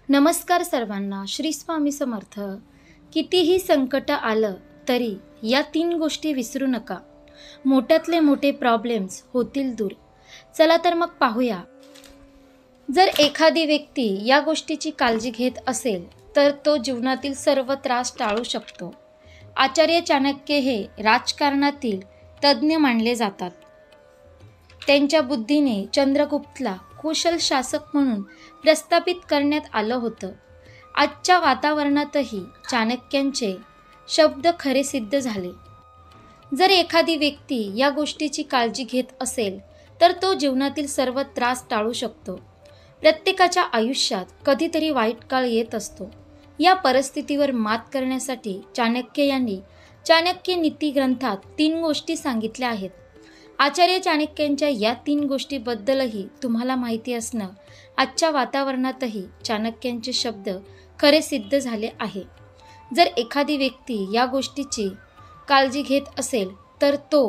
नमस्कार सर्वांना. श्री स्वामी समर्थ. कितीही संकट आलं तरी या 3 गोष्टी विसरू नका. मोठ्यातले मोठे प्रॉब्लेम्स होतील दूर. चला तर मग पाहूया. जर एखादी व्यक्ती या गोष्टीची काळजी घेत असेल तर तो जीवनातील सर्व त्रास टाळू शकतो. आचार्य चाणक्य हे राजकारणातील तज्ज्ञ मानले जातात. त्यांच्या बुद्धीने चंद्रगुप्तला कुशल शासक म्हणून प्रस्थापित करण्यात आलं होतं. आजच्या वातावरणातही चाणक्यांचे शब्द खरे सिद्ध झाले. जर एखादी व्यक्ती या गोष्टीची काळजी घेत असेल तर तो जीवनातील सर्व त्रास टाळू शकतो. प्रत्येकाच्या आयुष्यात कधीतरी वाईट काळ येत असतो. या परिस्थितीवर मात करण्यासाठी चाणक्य यांनी चाणक्य नीती ग्रंथात 3 गोष्टी सांगितल्या आहेत. आचार्य चाणक्यांच्या या 3 गोष्टीबद्दलही तुम्हाला माहिती असणं आजच्या वातावरणातही चाणक्यांचे शब्द खरे सिद्ध झाले आहे. जर एखादी व्यक्ती या गोष्टीची काळजी घेत असेल तर तो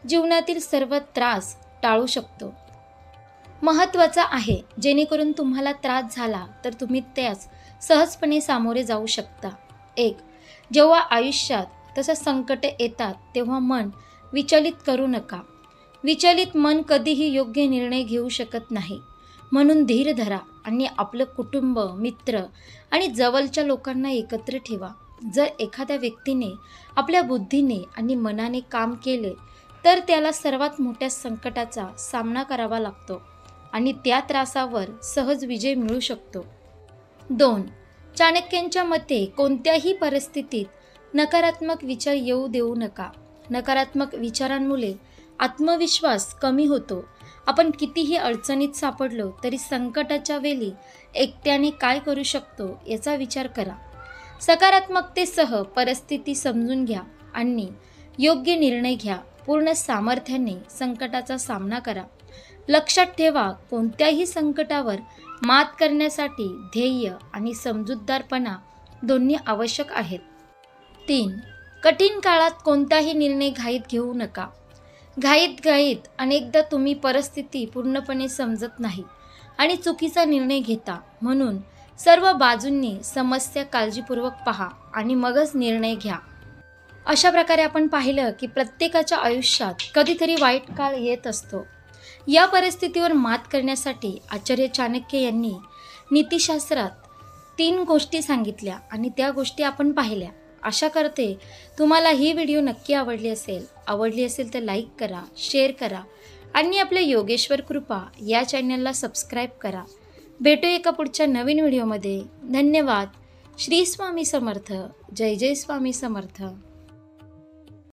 जीवनातील सर्व त्रास टाळू शकतो. महत्त्वाचा आहे जेणेकरून तुम्हाला त्रास झाला तर तुम्ही त्यास सहजपणे सामोरे जाऊ शकता. 1. जेव्हा आयुष्यात तसं संकट येतात तेव्हा मन विचलित करू नका. विचलित मन कधीही योग्य निर्णय घेऊ शकत नाही. म्हणून धीर धरा आणि आपलं कुटुंब, मित्र आणि जवळच्या लोकांना एकत्र ठेवा. जर एखाद्या व्यक्तीने आपल्या बुद्धीने आणि मनाने काम केले तर त्याला सर्वात मोठ्या संकटाचा सामना करावा लागतो आणि त्या त्रासावर सहज विजय मिळू शकतो. 2. चाणक्यांच्या मते कोणत्याही परिस्थितीत नकारात्मक विचार येऊ देऊ नका. नकारात्मक विचारांमुळे आत्मविश्वास कमी होतो. आपण कितीही अडचणीत सापडलो तरी संकटाच्या वेळी एकट्याने काय करू शकतो याचा विचार करा. सकारात्मकतेसह परिस्थिती समजून घ्या आणि योग्य निर्णय घ्या. पूर्ण सामर्थ्याने संकटाचा सामना करा. लक्षात ठेवा, कोणत्याही संकटावर मात करण्यासाठी ध्येय आणि समजूतदारपणा दोन्ही आवश्यक आहेत. 3. कठीण काळात कोणताही निर्णय घाईत घेऊ नका. घाईत अनेकदा तुम्ही परिस्थिती पूर्णपणे समजत नाही आणि चुकीचा निर्णय घेता. म्हणून सर्व बाजूंनी समस्या काळजीपूर्वक पहा आणि मगच निर्णय घ्या. अशा प्रकारे आपण पाहिलं की प्रत्येकाच्या आयुष्यात कधीतरी वाईट काळ येत असतो. या परिस्थितीवर मात करण्यासाठी आचार्य चाणक्य यांनी नीतिशास्त्रात 3 गोष्टी सांगितल्या आणि त्या गोष्टी आपण पाहिल्या. आशा करते तुम्हाला ही व्हिडिओ नक्की आवडली असेल तर लाईक करा, शेअर करा आणि आपल्या योगेश्वर कृपा या चॅनलला सबस्क्राईब करा. भेटू एका पुढच्या नवीन व्हिडिओमध्ये. धन्यवाद. श्री स्वामी समर्थ. जय जय स्वामी समर्थ.